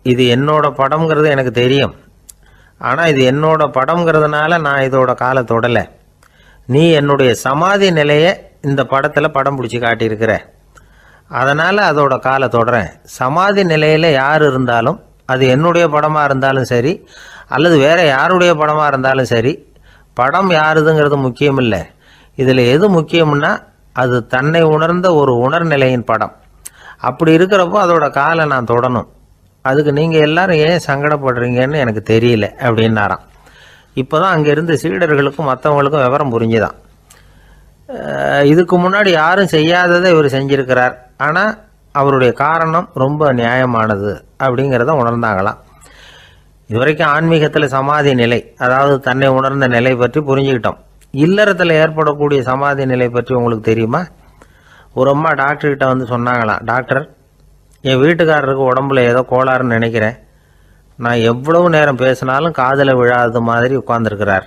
இது என்னோட படம்ங்கிறது எனக்கு தெரியும், ஆனால் இது என்னோட படம்ங்கிறதுனால நான் இதோட காலை தொடலை. நீ என்னுடைய சமாதி நிலையை இந்த படத்தில் படம் பிடிச்சி காட்டியிருக்கிற, அதனால் அதோட காலை தொடறேன். சமாதி நிலையில் யார் இருந்தாலும், அது என்னுடைய படமாக இருந்தாலும் சரி அல்லது வேறு யாருடைய படமாக இருந்தாலும் சரி, படம் யாருதுங்கிறது முக்கியம் இல்லை. இதில் எது முக்கியம்னா அது தன்னை உணர்ந்த ஒரு உணர்நிலையின் படம். அப்படி இருக்கிறப்போ அதோட காலை நான் தொடணும். அதுக்கு நீங்கள் எல்லாரும் ஏன் சங்கடப்படுறீங்கன்னு எனக்கு தெரியல அப்படின்னாராம். இப்போ தான் அங்கேருந்து சீடர்களுக்கும் மற்றவங்களுக்கும் விவரம் புரிஞ்சுதான். இதுக்கு முன்னாடி யாரும் செய்யாததை இவர் செஞ்சிருக்கிறார், ஆனால் அவருடைய காரணம் ரொம்ப நியாயமானது அப்படிங்கிறத உணர்ந்தாங்களாம். இதுவரைக்கும் ஆன்மீகத்தில் சமாதி நிலை, அதாவது தன்னை உணர்ந்த நிலை பற்றி புரிஞ்சுக்கிட்டோம். இல்லறத்தில் ஏற்படக்கூடிய சமாதி நிலை பற்றி உங்களுக்கு தெரியுமா? ஒரு அம்மா டாக்டர்கிட்ட வந்து சொன்னாங்களாம், டாக்டர், என் வீட்டுக்காரருக்கு உடம்புல ஏதோ கோளாறுன்னு நினைக்கிறேன். நான் எவ்வளவு நேரம் பேசினாலும் காதில் விழாதது மாதிரி உட்கார்ந்துருக்கிறார்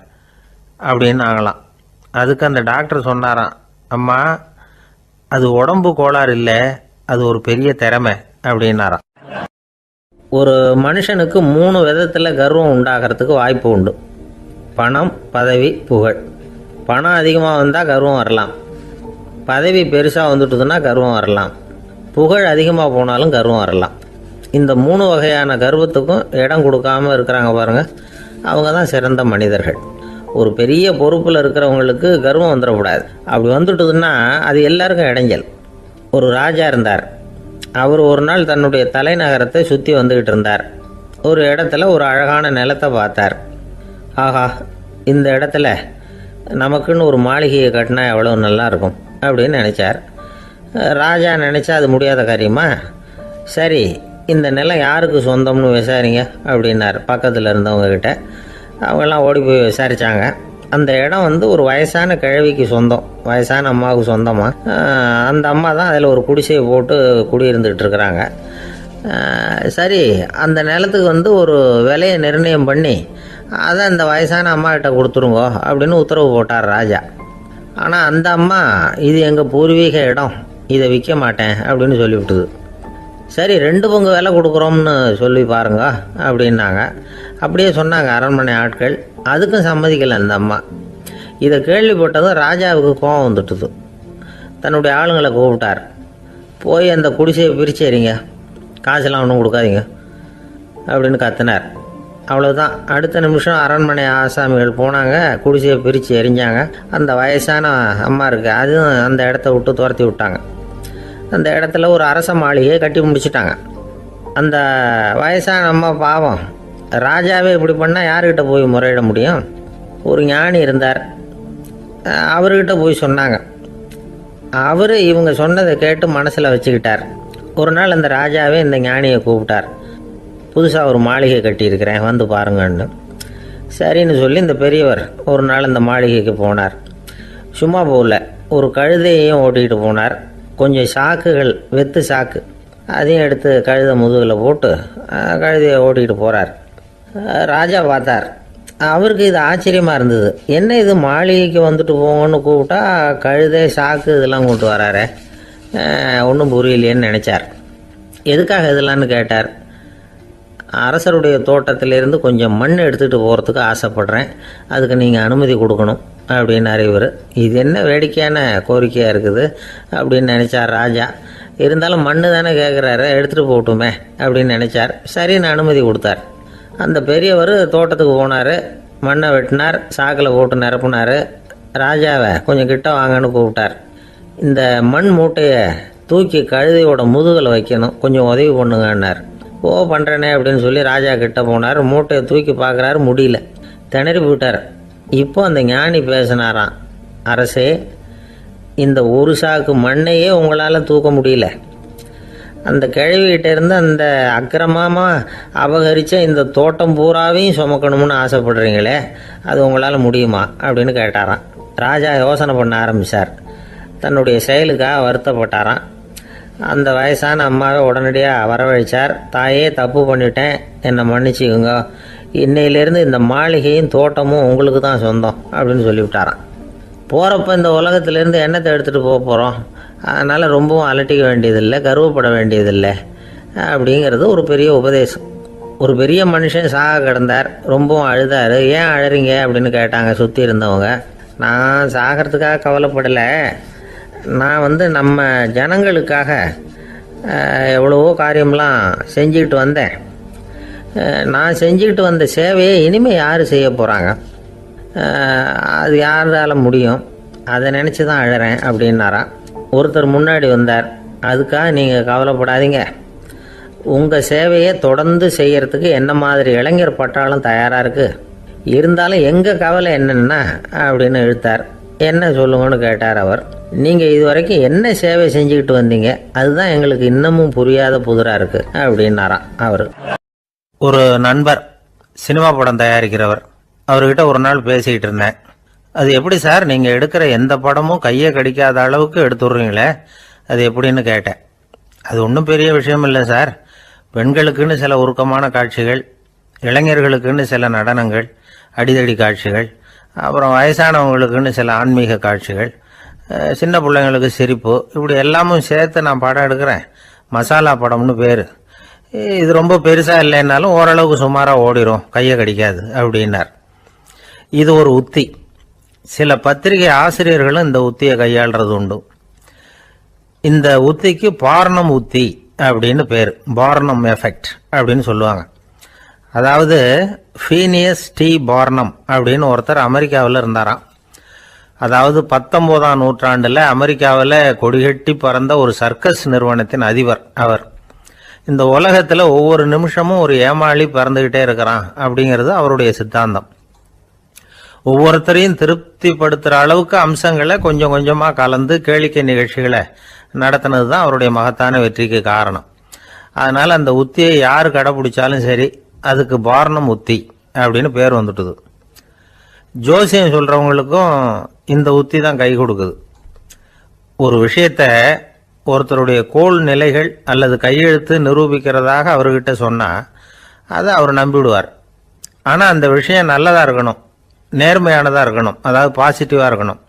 அப்படின்னு ஆகலாம். அதுக்கு அந்த டாக்டர் சொன்னாராம், அம்மா, அது உடம்பு கோளாறு இல்லை, அது ஒரு பெரிய திறமை அப்படின்னாராம். ஒரு மனுஷனுக்கு 3 விதத்தில் கர்வம் உண்டாகிறதுக்கு வாய்ப்பு உண்டு. பணம், பதவி, புகழ். பணம் அதிகமாக வந்தால் கர்வம் வரலாம், பதவி பெருசாக வந்துட்டுதுன்னா கர்வம் வரலாம், புகழ் அதிகமாக போனாலும் கர்வம் வரலாம். இந்த 3 வகையான கர்வத்துக்கும் இடம் கொடுக்காமல் இருக்கிறாங்க பாருங்கள், அவங்க தான் சிறந்த மனிதர்கள். ஒரு பெரிய பொறுப்பில் இருக்கிறவங்களுக்கு கர்வம் வந்துடக்கூடாது. அப்படி வந்துட்டுதுன்னா அது எல்லாருக்கும் இடைஞ்சல். ஒரு ராஜா இருந்தார். அவர் ஒரு நாள் தன்னுடைய தலைநகரத்தை சுற்றி வந்துக்கிட்டு இருந்தார். ஒரு இடத்துல ஒரு அழகான நிலத்தை பார்த்தார். ஆஹா, இந்த இடத்துல நமக்குன்னு ஒரு மாளிகையை கட்டினா எவ்வளோ நல்லா இருக்கும் அப்படின்னு நினச்சார். ராஜா நினச்சா அது முடியாத காரியமா? சரி, இந்த நிலம் யாருக்கு சொந்தம்னு விசாரிங்க அப்படின்னார் பக்கத்தில் இருந்தவங்கக்கிட்ட. அவங்கெல்லாம் ஓடி போய் விசாரித்தாங்க. அந்த இடம் ஒரு வயசான கிழவிக்கு சொந்தம், வயசான அம்மாவுக்கு சொந்தமாக. அந்த அம்மா தான் அதில் ஒரு குடிசையை போட்டு குடியிருந்துகிட்டு இருக்கிறாங்க. சரி, அந்த நிலத்துக்கு ஒரு விலையை நிர்ணயம் பண்ணி அதை அந்த வயசான அம்மாக்கிட்ட கொடுத்துருங்கோ அப்படின்னு உத்தரவு போட்டார் ராஜா. ஆனால் அந்த அம்மா, இது எங்கள் பூர்வீக இடம், இதை விற்க மாட்டேன் அப்படின்னு சொல்லிவிட்டுது. சரி, 2 பங்கு விலை கொடுக்குறோம்னு சொல்லி பாருங்க அப்படின்னாங்க. அப்படியே சொன்னாங்க அரண்மனை ஆட்கள். அதுக்கும் சம்மதிக்கலை அந்த அம்மா. இதை கேள்விப்பட்டதும் ராஜாவுக்கு கோபம் வந்துட்டுது. தன்னுடைய ஆளுங்களை கூப்பிட்டார். போய் அந்த குடிசையை பிரித்து எறிங்க, காசெல்லாம் ஒன்றும் கொடுக்காதீங்க அப்படின்னு கத்தினார். அவ்வளோதான். அடுத்த நிமிஷம் அரண்மனை ஆசாமிகள் போனாங்க, குடிசையை பிரித்து எரிஞ்சாங்க. அந்த வயசான அம்மா இருக்குது, அதுவும் அந்த இடத்த விட்டு துரத்தி விட்டாங்க. அந்த இடத்துல ஒரு அரச மாளிகையை கட்டி முடிச்சிட்டாங்க. அந்த வயசான அம்மா பாவம், ராஜாவே இப்படி பண்ணால் யார்கிட்ட போய் முறையிட முடியும்? ஒரு ஞானி இருந்தார், அவர்கிட்ட போய் சொன்னாங்க. அவர் இவங்க சொன்னதை கேட்டு மனசில் வச்சுக்கிட்டார். ஒரு நாள் அந்த ராஜாவே இந்த ஞானியை கூப்பிட்டார். புதுசாக ஒரு மாளிகை கட்டியிருக்கிறேன், வந்து பாருங்கன்னு. சரின்னு சொல்லி இந்த பெரியவர் ஒரு நாள் இந்த மாளிகைக்கு போனார். சும்மா போகல, ஒரு கழுதையையும் ஓட்டிகிட்டு போனார். கொஞ்சம் சாக்குகள், வெத்து சாக்கு, அதையும் எடுத்து கழுதை முதுகில் போட்டு கழுதையை ஓட்டிகிட்டு போகிறார். ராஜா பார்த்தார். அவருக்கு இது ஆச்சரியமாக இருந்தது. என்ன இது மாளிகைக்கு வந்துட்டு போங்கன்னு கூப்பிட்டா கழுதை சாக்கு இதெல்லாம் கொண்டு வராரு, ஒன்றும் புரியலையேன்னு நினச்சார். எதுக்காக இதெல்லாம்னு கேட்டார். அரசருடைய தோட்டத்திலேருந்து கொஞ்சம் மண் எடுத்துகிட்டு போகிறதுக்கு ஆசைப்பட்றேன், அதுக்கு நீங்கள் அனுமதி கொடுக்கணும் அப்படின்னாரு இவர். இது என்ன வேடிக்கையான கோரிக்கையாக இருக்குது அப்படின்னு நினச்சார் ராஜா. இருந்தாலும் மண்ணு தானே கேட்குறாரு, எடுத்துகிட்டு போகட்டுமே அப்படின்னு நினச்சார். சரின்னு அனுமதி கொடுத்தார். அந்த பெரியவர் தோட்டத்துக்கு போனார், மண்ணை வெட்டினார், சாக்கில் போட்டு நிரப்புனார். ராஜாவை கொஞ்சம் கிட்ட வாங்கன்னு கூப்பிட்டார். இந்த மண் மூட்டையை தூக்கி கழுதையோட முதுகில் வைக்கணும், கொஞ்சம் உதவி பண்ணுங்கன்னார். ஓ பண்ணுறேனே அப்படின்னு சொல்லி ராஜா கிட்ட போனார். மூட்டையை தூக்கி பார்க்குறாரு, முடியல, திணறி போயிட்டார். இப்போ அந்த ஞானி பேசினாராம். அரசே, இந்த ஒரு சாக்கு மண்ணையே உங்களால் தூக்க முடியல, அந்த கிழவிகிட்ட இருந்து அந்த அக்கிரமமாக அபகரித்த இந்த தோட்டம் பூராவையும் சுமக்கணும்னு ஆசைப்படுறீங்களே, அது உங்களால் முடியுமா அப்படின்னு கேட்டாராம். ராஜா யோசனை பண்ண ஆரம்பித்தார். தன்னுடைய செயலுக்காக வருத்தப்பட்டாராம். அந்த வயசான அம்மாவை உடனடியாக வரவழைச்சார். தாயே, தப்பு பண்ணிட்டேன், என்னை மன்னிச்சுக்குங்க, இன்னையிலேருந்து இந்த மாளிகையும் தோட்டமும் உங்களுக்கு தான் சொந்தம் அப்படின்னு சொல்லிவிட்டாராம். போகிறப்ப இந்த உலகத்திலேருந்து எண்ணத்தை எடுத்துகிட்டு போக போகிறோம், அதனால் ரொம்பவும் அலட்டிக்க வேண்டியதில்லை, கர்வப்பட வேண்டியதில்லை அப்படிங்கிறது ஒரு பெரிய உபதேசம். ஒரு பெரிய மனுஷன் சாக கிடந்தார், ரொம்பவும் அழுதார். ஏன் அழறீங்க அப்படின்னு கேட்டாங்க சுற்றி இருந்தவங்க. நான் சாகிறதுக்காக கவலைப்படலை, நான் நம்ம ஜனங்களுக்காக எவ்வளவோ காரியம்லாம் செஞ்சுக்கிட்டு வந்தேன். நான் செஞ்சுக்கிட்டு வந்த சேவையை இனிமேல் யார் செய்ய போகிறாங்க, அது யாரால முடியும், அதை நினச்சி தான் அழறேன் அப்படின்னாராம். ஒருத்தர் முன்னாடி வந்தார். அதுக்காக நீங்கள் கவலைப்படாதீங்க, உங்கள் சேவையை தொடர்ந்து செய்கிறதுக்கு என்ன மாதிரி இளைஞர் பட்டாளம் தயாராக இருக்குது, இருந்தாலும் எங்கள் கவலை என்னென்னா அப்படின்னு இழுத்தார். என்ன சொல்லுங்கன்னு கேட்டார் அவர். நீங்கள் இது வரைக்கும் என்ன சேவை செஞ்சுக்கிட்டு வந்தீங்க, அதுதான் எங்களுக்கு இன்னமும் புரியாத புதிராக இருக்குது அப்படின்னாராம் அவர். ஒரு நண்பர் சினிமா படம் தயாரிக்கிறவர், அவர்கிட்ட ஒரு நாள் பேசிக்கிட்டு இருந்தேன். அது எப்படி சார், நீங்கள் எடுக்கிற எந்த படமும் கையை கடிக்காத அளவுக்கு எடுத்துடுறீங்களே, அது எப்படின்னு கேட்டேன். அது ஒன்றும் பெரிய விஷயம் இல்லை சார், பெண்களுக்குன்னு சில உருக்கமான காட்சிகள், இளைஞர்களுக்குன்னு சில நடனங்கள், அடிதடி காட்சிகள், அப்புறம் வயசானவங்களுக்குன்னு சில ஆன்மீக காட்சிகள், சின்ன பிள்ளைங்களுக்கு சிரிப்பு, இப்படி எல்லாமும் சேர்த்து நான் படம் எடுக்கிறேன். மசாலா படம்னு பேர். இது ரொம்ப பெருசாக இல்லைன்னாலும் ஓரளவுக்கு சுமாராக ஓடிரும், கையை கடிக்காது அப்படின்னார். இது ஒரு உத்தி. சில பத்திரிகை ஆசிரியர்களும் இந்த உத்தியை கையாளுறது உண்டு. இந்த உத்திக்கு பார்னம் உத்தி அப்படின்னு பேர், பார்னம் எஃபெக்ட் அப்படின்னு சொல்லுவாங்க. அதாவது ஃபீனியஸ் டி பார்னம் அப்படின்னு ஒருத்தர் அமெரிக்காவில் இருந்தாராம். அதாவது 19ஆம் நூற்றாண்டில் அமெரிக்காவில் கொடிகட்டி பறந்த ஒரு சர்க்கஸ் நிறுவனத்தின் அதிபர் அவர். இந்த உலகத்தில் ஒவ்வொரு நிமிஷமும் ஒரு ஏமாளி பறந்துக்கிட்டே இருக்கிறான் அப்படிங்கிறது அவருடைய சித்தாந்தம். ஒவ்வொருத்தரையும் திருப்திப்படுத்துகிற அளவுக்கு அம்சங்களை கொஞ்சம் கொஞ்சமாக கலந்து கேளிக்கை நிகழ்ச்சிகளை நடத்தினது தான் அவருடைய மகத்தான வெற்றிக்கு காரணம். அதனால் அந்த உத்தியை யார் கடைப்பிடிச்சாலும் சரி, அதுக்கு பார்னம் உத்தி அப்படின்னு பேர் வந்துட்டுது. ஜோசியம் சொல்கிறவங்களுக்கும் இந்த உத்தி தான் கை கொடுக்குது. ஒரு விஷயத்தை ஒருத்தருடைய கோள் நிலைகள் அல்லது கையெழுத்து நிரூபிக்கிறதாக அவர்கிட்ட சொன்னால் அதை அவர் நம்பிவிடுவார். ஆனால் அந்த விஷயம் நல்லதாக இருக்கணும், நேர்மையானதாக இருக்கணும், அதாவது பாசிட்டிவாக இருக்கணும்.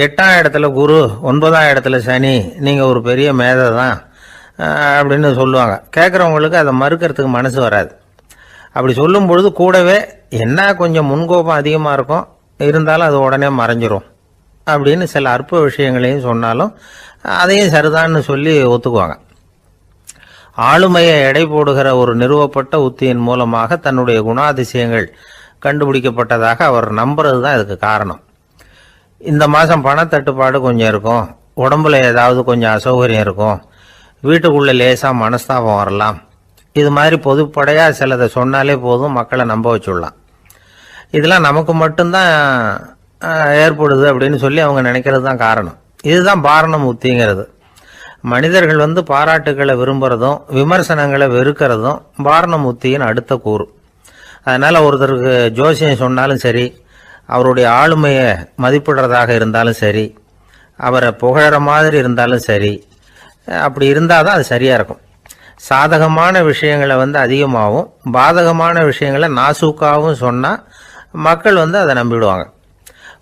8ஆம் இடத்துல குரு, 9ஆம் இடத்துல சனி, நீங்கள் ஒரு பெரிய மேதை தான் அப்படின்னு சொல்லுவாங்க. கேட்குறவங்களுக்கு அதை மறுக்கிறதுக்கு மனசு வராது. அப்படி சொல்லும் பொழுது கூடவே என்ன கொஞ்சம் முன்கோபம் அதிகமாக இருக்கும், இருந்தாலும் அது உடனே மறைஞ்சிரும் அப்படின்னு சில அற்ப விஷயங்களையும் சொன்னாலும் அதையும் சரிதான்னு சொல்லி ஒத்துக்குவாங்க. ஆளுமையை எடை போடுகிற ஒரு நிறுவப்பட்ட உத்தியின் மூலமாக தன்னுடைய குணாதிசயங்கள் கண்டுபிடிக்கப்பட்டதாக அவர் நம்புறது தான் இதுக்கு காரணம். இந்த மாதம் பணத்தட்டுப்பாடு கொஞ்சம் இருக்கும், உடம்புல ஏதாவது கொஞ்சம் அசௌகரியம் இருக்கும், வீட்டுக்குள்ளே லேசாக மனஸ்தாபம் வரலாம், இது மாதிரி பொதுப்படையாக சிலதை சொன்னாலே போதும், மக்களை நம்ப வச்சுடலாம். இதெல்லாம் நமக்கு மட்டும்தான் ஏற்படுது அப்படின்னு சொல்லி அவங்க நினைக்கிறது தான் காரணம். இதுதான் பார்னம் உத்திங்கிறது. மனிதர்கள் பாராட்டுக்களை விரும்புகிறதும் விமர்சனங்களை வெறுக்கிறதும் பார்னம் உத்தியின் அடுத்த கூறு. அதனால் ஒருத்தருக்கு ஜோசியம் சொன்னாலும் சரி, அவருடைய ஆளுமையை மதிப்பிடுறதாக இருந்தாலும் சரி, அவரை புகழற மாதிரி இருந்தாலும் சரி, அப்படி இருந்தால் தான் அது சரியாக இருக்கும். சாதகமான விஷயங்களை அதிகமாகவும் பாதகமான விஷயங்களை நாசூக்காகவும் சொன்னால் மக்கள் அதை நம்பிடுவாங்க.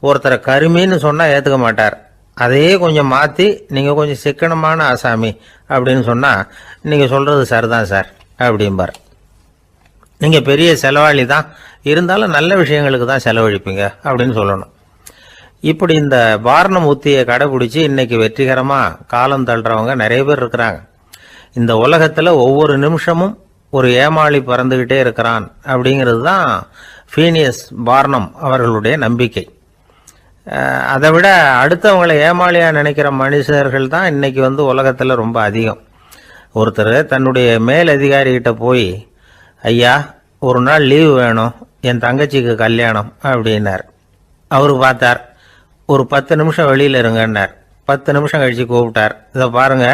ஒருத்தரை கருமின்னு சொன்னால் ஏற்றுக்க மாட்டார். அதையே கொஞ்சம் மாற்றி நீங்கள் கொஞ்சம் சிக்கனமான ஆசாமி அப்படின்னு சொன்னால் நீங்கள் சொல்கிறது சரிதான் சார் அப்படிம்பார். நீங்கள் பெரிய செலவாளி தான், இருந்தாலும் நல்ல விஷயங்களுக்கு தான் செலவழிப்பீங்க அப்படின்னு சொல்லணும். இப்படி இந்த வாரணம் உத்தியை கடைபிடிச்சி இன்னைக்கு வெற்றிகரமாக காலம் தள்ளுறவங்க நிறைய பேர் இருக்கிறாங்க. இந்த உலகத்தில் ஒவ்வொரு நிமிஷமும் ஒரு ஏமாளி பறந்துக்கிட்டே இருக்கிறான் அப்படிங்கிறது தான் ஃபீனியஸ் பார்னம் அவர்களுடைய நம்பிக்கை. அதை விட அடுத்தவங்களை ஏமாளியாக நினைக்கிற மனுஷர்கள் தான் இன்னைக்கு உலகத்தில் ரொம்ப அதிகம். ஒருத்தர் தன்னுடைய மேல் அதிகாரிகிட்ட போய், ஐயா ஒரு நாள் லீவு வேணும், என் தங்கச்சிக்கு கல்யாணம் அப்படின்னார். அவர் பார்த்தார், ஒரு 10 நிமிஷம் வெளியில் இருங்கன்னார். 10 நிமிஷம் கழித்து கூப்பிட்டார், இதை பாருங்க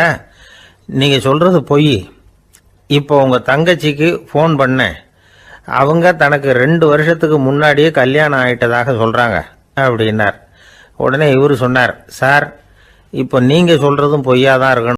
நீங்கள் சொல்கிறது பொய், இப்போ உங்கள் தங்கச்சிக்கு ஃபோன் பண்ணேன், அவங்க தனக்கு 2 வருஷத்துக்கு முன்னாடியே கல்யாணம் ஆகிட்டதாக சொல்கிறாங்க அப்படின்னார். உடனே இவர் சொன்னார், சார் இப்போ நீங்கள் சொல்கிறதும் பொய்யா தான் இருக்கணும்.